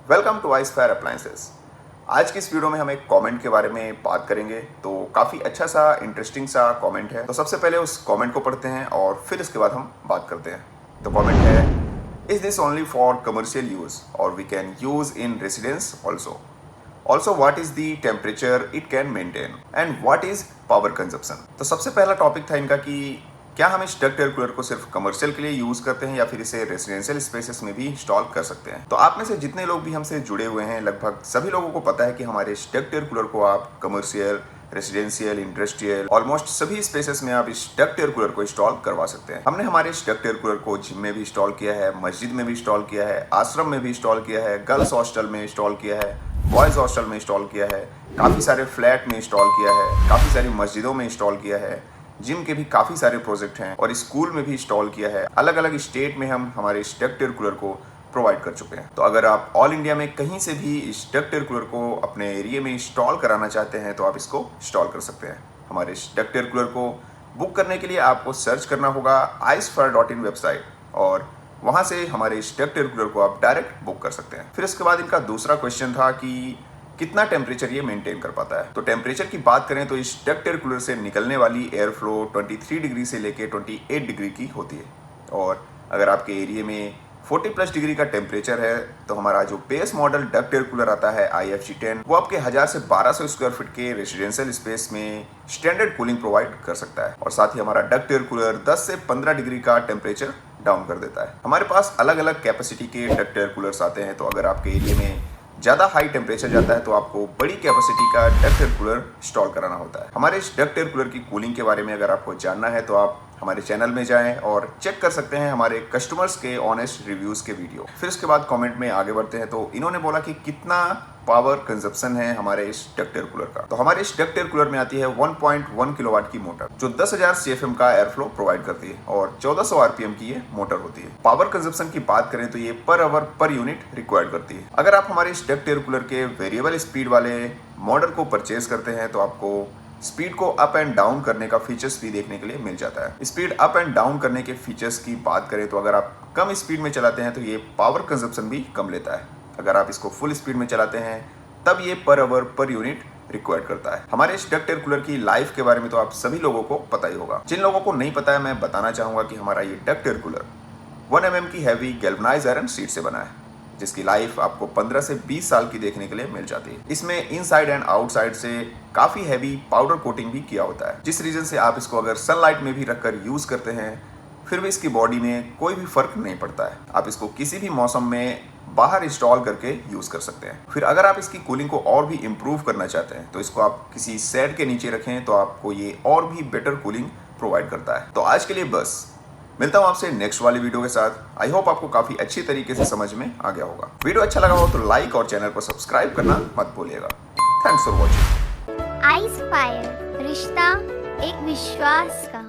Welcome to ice fire appliances. आज की इस वीडियो में हम एक कमेंट के बारे में बात करेंगे। तो काफ़ी अच्छा सा इंटरेस्टिंग सा कमेंट है। तो सबसे पहले उस कमेंट को पढ़ते हैं और फिर इसके बाद हम बात करते हैं। तो कमेंट है, is this only for commercial use और we can use in residence also? Also what is the temperature it can maintain and what is power consumption? तो सबसे पहला टॉपिक था इनका कि क्या हम इस डक्ट एयर कूलर को सिर्फ कमर्शियल के लिए यूज करते हैं या फिर इसे रेसिडेंशियल स्पेसेस में भी इंस्टॉल कर सकते हैं। तो आप में से जितने लोग भी हमसे जुड़े हुए हैं, लगभग सभी लोगों को पता है कि हमारे इस डक्ट एयर कूलर को आप कमर्शियल, रेसिडेंशियल, इंडस्ट्रियल, ऑलमोस्ट सभी स्पेसेस में आप इस डक्ट एयर कूलर को इंस्टॉल करवा सकते हैं। हमने हमारे इस डक्ट एयर कूलर को जिम में भी इंस्टॉल किया है, मस्जिद में भी इंस्टॉल किया है, आश्रम में भी इंस्टॉल किया है, गर्ल्स हॉस्टल में इंस्टॉल किया है, बॉयज हॉस्टल में इंस्टॉल किया है, काफ़ी सारे फ्लैट में इंस्टॉल किया है, काफ़ी सारी मस्जिदों में इंस्टॉल किया है, जिम के भी काफ़ी सारे प्रोजेक्ट हैं और स्कूल में भी इंस्टॉल किया है। अलग अलग स्टेट में हम हमारे इस डक्ट एयर कूलर को प्रोवाइड कर चुके हैं। तो अगर आप ऑल इंडिया में कहीं से भी इस डक्ट एयर कूलर को अपने एरिया में इंस्टॉल कराना चाहते हैं तो आप इसको इंस्टॉल कर सकते हैं। हमारे इस डक्ट एयर कूलर को बुक करने के लिए आपको सर्च करना होगा icefire.in वेबसाइट और वहाँ से हमारे इस डक्ट एयर कूलर को आप डायरेक्ट बुक कर सकते हैं। फिर इसके बाद इनका दूसरा क्वेश्चन था कि कितना टेम्परेचर ये मेंटेन कर पाता है। तो टेम्परेचर की बात करें तो इस डक्ट एयर कूलर से निकलने वाली एयर फ्लो 23 डिग्री से लेके 28 डिग्री की होती है। और अगर आपके एरिया में 40+ डिग्री का टेम्परेचर है तो हमारा जो base model duct air cooler आता है IFG10 वो आपके 1000 से 1200 स्क्वायर फीट के रेसिडेंशियल स्पेस में स्टैंडर्ड कूलिंग प्रोवाइड कर सकता है। और साथ ही हमारा डक्ट एयर कूलर 10 से 15 डिग्री का टेम्परेचर डाउन कर देता है। हमारे पास अलग अलग कैपेसिटी के डक्ट एयर कूलर्स आते हैं। तो अगर आपके एरिया में ज़्यादा हाई टेम्परेचर जाता है तो आपको बड़ी कैपेसिटी का डक्ट एयर कूलर इंस्टॉल कराना होता है। हमारे इस डक्ट एयर कूलर की कूलिंग के बारे में अगर आपको जानना है तो आप हमारे चैनल में जाएं और चेक कर सकते हैं हमारे कस्टमर्स के ऑनेस्ट रिव्यूज़ के वीडियो। फिर उसके बाद कमेंट में आगे बढ़ते हैं। तो इन्होंने बोला कि कितना पावर कंजप्शन है हमारे इस डक्ट एयर कूलर का। तो हमारे इस डक्ट एयर कूलर में आती है 1.1 किलोवाट की मोटर जो 10,000 CFM का एयर फ्लो प्रोवाइड करती है और 1400 RPM की ये मोटर होती है। पावर कंजप्शन की बात करें तो ये per hour per unit required करती है। अगर आप हमारे इस डक्ट एयर कूलर के वेरिएबल स्पीड वाले मॉडल को परचेज करते हैं तो आपको स्पीड को अप एंड डाउन करने का फीचर्स भी देखने के लिए मिल जाता है। स्पीड अप एंड डाउन करने के फीचर्स की बात करें तो अगर आप कम स्पीड में चलाते हैं तो ये पावर कंजप्शन भी कम लेता है। अगर आप इसको फुल स्पीड में चलाते हैं तब ये per hour per unit required करता है। हमारे इस डक्ट एयर कूलर की लाइफ के बारे में तो आप सभी लोगों को पता ही होगा। जिन लोगों को नहीं पता है मैं बताना चाहूंगा कि हमारा ये डक्ट एयर कूलर 1 mm की हैवी गैल्वनाइज्ड आयरन शीट से बना है जिसकी लाइफ आपको 15 से 20 साल की देखने के लिए मिल जाती है। इसमें इनसाइड एंड आउटसाइड से काफी हैवी पाउडर कोटिंग भी किया होता है जिस रीजन से आप इसको अगर सनलाइट में भी रखकर यूज करते हैं फिर भी इसकी बॉडी में कोई भी फर्क नहीं पड़ता है। आप इसको किसी भी मौसम में बाहर इंस्टॉल करके यूज कर सकते हैं। फिर अगर आप इसकी कूलिंग को और भी इम्प्रूव करना चाहते हैं तो इसको आप किसी शेड के नीचे रखें तो आपको ये और भी बेटर कूलिंग प्रोवाइड करता है। तो आज के लिए बस, मिलता हूं आपसे नेक्स्ट वाली वीडियो के साथ। आई होप आपको काफी अच्छी तरीके से समझ में आ गया होगा। वीडियो अच्छा लगा हो तो लाइक और चैनल को सब्सक्राइब करना मत भूलिएगा। Thanks for watching. Ice fire, रिश्ता एक विश्वास का।